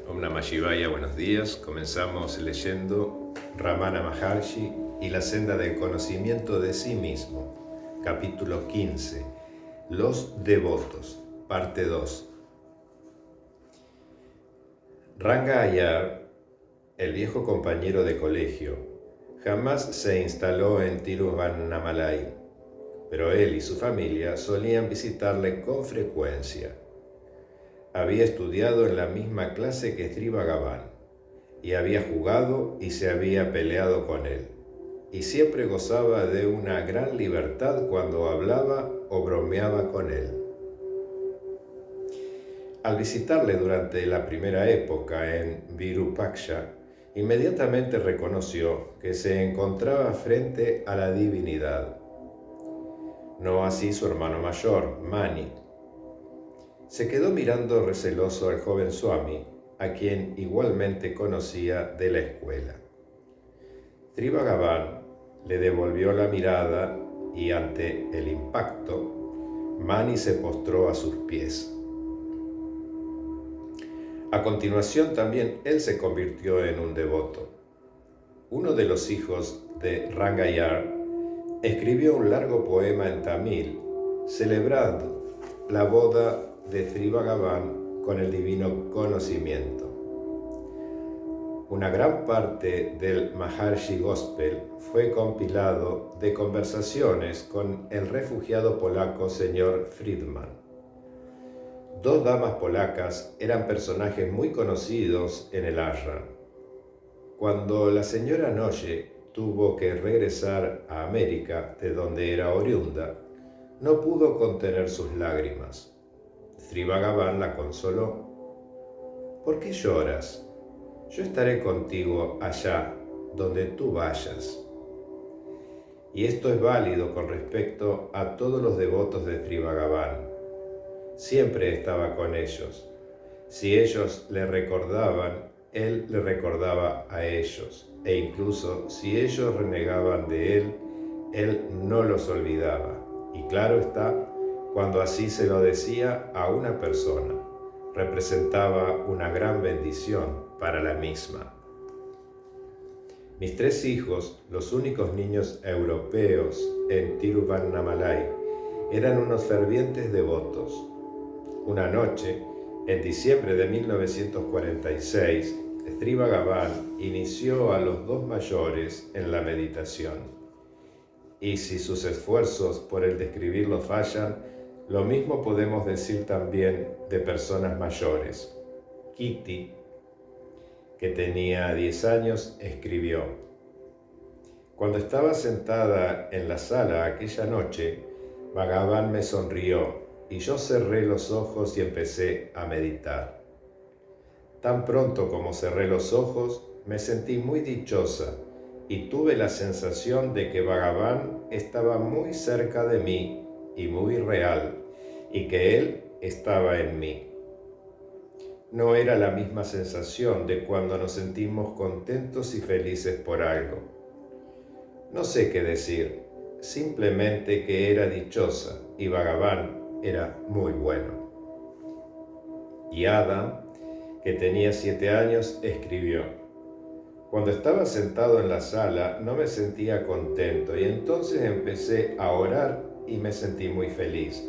Om Namah Shivaya, buenos días. Comenzamos leyendo Ramana Maharshi y la senda del conocimiento de sí mismo, capítulo 15, Los devotos, parte 2. Ranga Iyer, el viejo compañero de colegio, jamás se instaló en Tiruvannamalai, pero él y su familia solían visitarle con frecuencia. Había estudiado en la misma clase que Sri Bhagavan, y había jugado y se había peleado con él, y siempre gozaba de una gran libertad cuando hablaba o bromeaba con él. Al visitarle durante la primera época en Virupaksha, inmediatamente reconoció que se encontraba frente a la divinidad. No así su hermano mayor, Mani. Se quedó mirando receloso al joven Swami, a quien igualmente conocía de la escuela. Sri Bhagavan le devolvió la mirada y ante el impacto, Mani se postró a sus pies. A continuación también él se convirtió en un devoto. Uno de los hijos de Ranga Iyer escribió un largo poema en tamil celebrando la boda de Sri Bhagavan con el divino conocimiento. Una gran parte del Maharshi Gospel fue compilado de conversaciones con el refugiado polaco señor Friedman. Dos damas polacas eran personajes muy conocidos en el ashram. Cuando la señora Noye tuvo que regresar a América, de donde era oriunda, no pudo contener sus lágrimas. Sri Bhagavan la consoló. ¿Por qué lloras? Yo estaré contigo allá, donde tú vayas. Y esto es válido con respecto a todos los devotos de Sri Bhagavan. Siempre estaba con ellos. Si ellos le recordaban, él le recordaba a ellos. E incluso si ellos renegaban de él no los olvidaba. Y claro está, cuando así se lo decía a una persona, representaba una gran bendición para la misma. Mis tres hijos, los únicos niños europeos en Tiruvannamalai, eran unos fervientes devotos. Una noche, en diciembre de 1946, Sri Bhagavan inició a los dos mayores en la meditación. Y si sus esfuerzos por el describirlo fallan, lo mismo podemos decir también de personas mayores. Kitty, que tenía 10 años, escribió: Cuando estaba sentada en la sala aquella noche, Bhagavan me sonrió y yo cerré los ojos y empecé a meditar. Tan pronto como cerré los ojos, me sentí muy dichosa y tuve la sensación de que Bhagavan estaba muy cerca de mí y muy real, y que él estaba en mí. No era la misma sensación de cuando nos sentimos contentos y felices por algo. No sé qué decir, simplemente que era dichosa y Bhagavan era muy bueno. Y Adam, que tenía 7 años, escribió: Cuando estaba sentado en la sala no me sentía contento y entonces empecé a orar y me sentí muy feliz,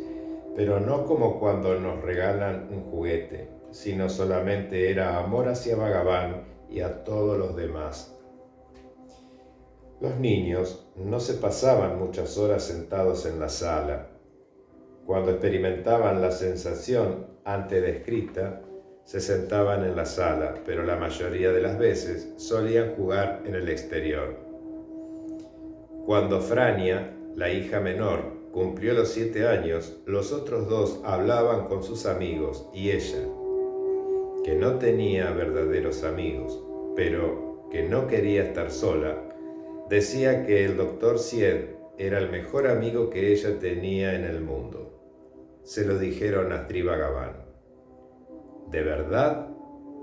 pero no como cuando nos regalan un juguete, sino solamente era amor hacia Bhagavan y a todos los demás. Los niños no se pasaban muchas horas sentados en la sala. Cuando experimentaban la sensación antes descrita, se sentaban en la sala, pero la mayoría de las veces solían jugar en el exterior. Cuando Frania, la hija menor, cumplió los 7 años, los otros dos hablaban con sus amigos y ella, que no tenía verdaderos amigos, pero que no quería estar sola, decía que el doctor Syed era el mejor amigo que ella tenía en el mundo. Se lo dijeron a Sri Bhagavan. ¿De verdad?,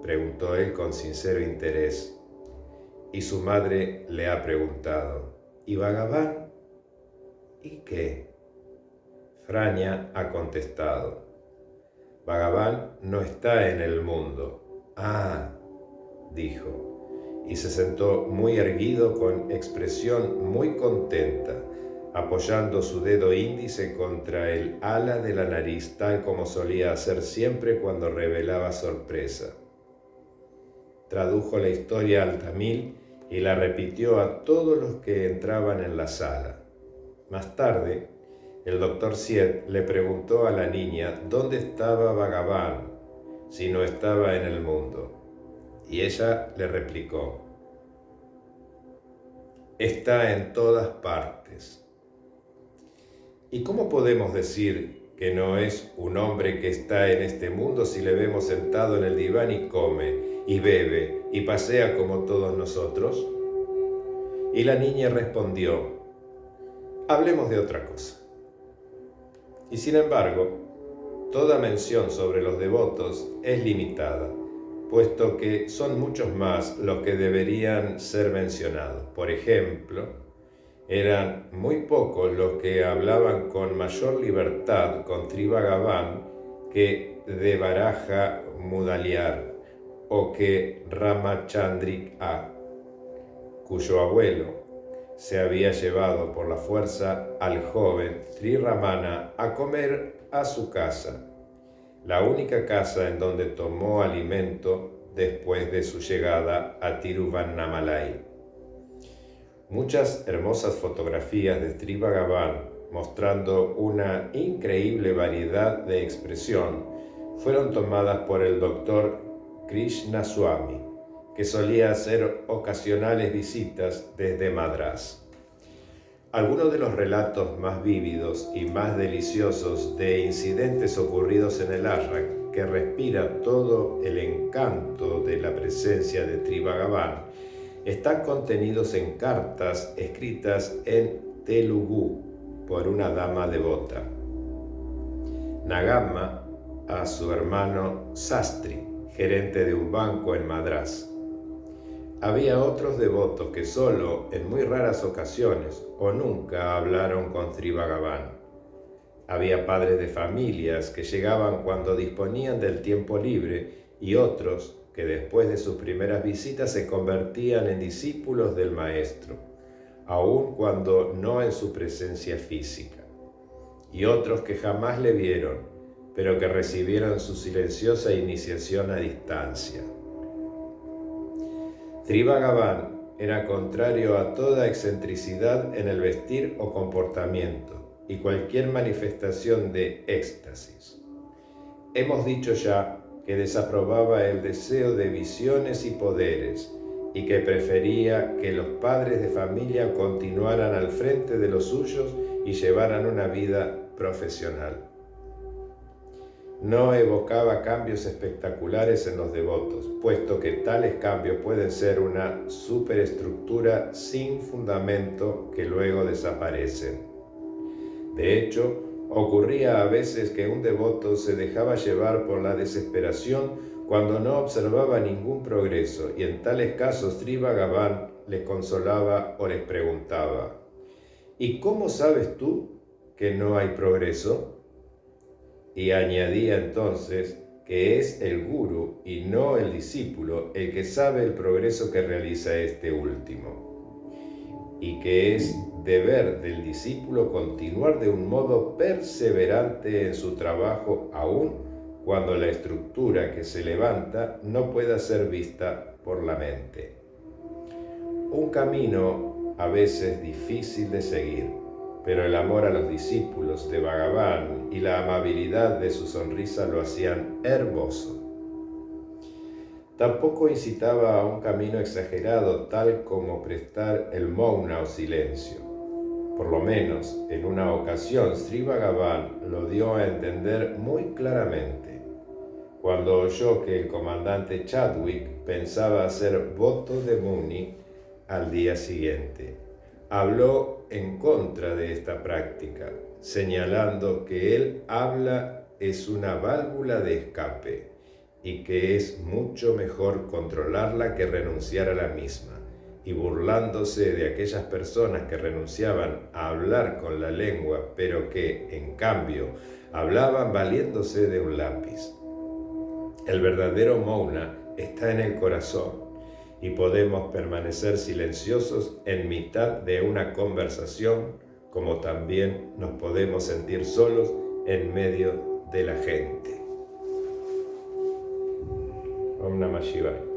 preguntó él con sincero interés. Y su madre le ha preguntado: ¿y Bhagavan? ¿Y qué? Frania ha contestado: Bhagavan no está en el mundo, Ah, dijo, y se sentó muy erguido con expresión muy contenta, apoyando su dedo índice contra el ala de la nariz, tal como solía hacer siempre cuando revelaba sorpresa. Tradujo la historia al tamil y la repitió a todos los que entraban en la sala. Más tarde, el doctor Syed le preguntó a la niña dónde estaba Bhagavan, si no estaba en el mundo, y ella le replicó: está en todas partes. ¿Y cómo podemos decir que no es un hombre que está en este mundo si le vemos sentado en el diván y come, y bebe, y pasea como todos nosotros? Y la niña respondió: hablemos de otra cosa. Y sin embargo, toda mención sobre los devotos es limitada, puesto que son muchos más los que deberían ser mencionados. Por ejemplo, eran muy pocos los que hablaban con mayor libertad con Sri Bhagavan que Devaraja Mudaliar o que Ramachandrik A, cuyo abuelo se había llevado por la fuerza al joven Sri Ramana a comer a su casa, la única casa en donde tomó alimento después de su llegada a Tiruvannamalai. Muchas hermosas fotografías de Sri Bhagavan, mostrando una increíble variedad de expresión, fueron tomadas por el doctor Krishnaswamy, que solía hacer ocasionales visitas desde Madrás. Algunos de los relatos más vívidos y más deliciosos de incidentes ocurridos en el ashram, que respira todo el encanto de la presencia de Sri Bhagavan, están contenidos en cartas escritas en Telugu por una dama devota, Nagamma, a su hermano Sastri, gerente de un banco en Madrás. Había otros devotos que solo en muy raras ocasiones o nunca hablaron con Sri Bhagavan. Había padres de familias que llegaban cuando disponían del tiempo libre y otros que después de sus primeras visitas se convertían en discípulos del maestro, aun cuando no en su presencia física, y otros que jamás le vieron, pero que recibieron su silenciosa iniciación a distancia. Sri Bhagavan era contrario a toda excentricidad en el vestir o comportamiento y cualquier manifestación de éxtasis. Hemos dicho ya que desaprobaba el deseo de visiones y poderes y que prefería que los padres de familia continuaran al frente de los suyos y llevaran una vida profesional. No evocaba cambios espectaculares en los devotos, puesto que tales cambios pueden ser una superestructura sin fundamento que luego desaparecen. De hecho, ocurría a veces que un devoto se dejaba llevar por la desesperación cuando no observaba ningún progreso, y en tales casos Sri Bhagavan les consolaba o les preguntaba: ¿y cómo sabes tú que no hay progreso? Y añadía entonces que es el gurú y no el discípulo el que sabe el progreso que realiza este último, y que es deber del discípulo continuar de un modo perseverante en su trabajo aun cuando la estructura que se levanta no pueda ser vista por la mente. Un camino a veces difícil de seguir, pero el amor a los discípulos de Bhagavan y la amabilidad de su sonrisa lo hacían hermoso. Tampoco incitaba a un camino exagerado tal como prestar el mauna o silencio. Por lo menos, en una ocasión, Sri Bhagavan lo dio a entender muy claramente, cuando oyó que el comandante Chadwick pensaba hacer voto de Muni al día siguiente. Habló en contra de esta práctica, señalando que el habla es una válvula de escape y que es mucho mejor controlarla que renunciar a la misma, y burlándose de aquellas personas que renunciaban a hablar con la lengua, pero que, en cambio, hablaban valiéndose de un lápiz. El verdadero mauna está en el corazón y podemos permanecer silenciosos en mitad de una conversación, como también nos podemos sentir solos en medio de la gente. Om Namah Shivaya.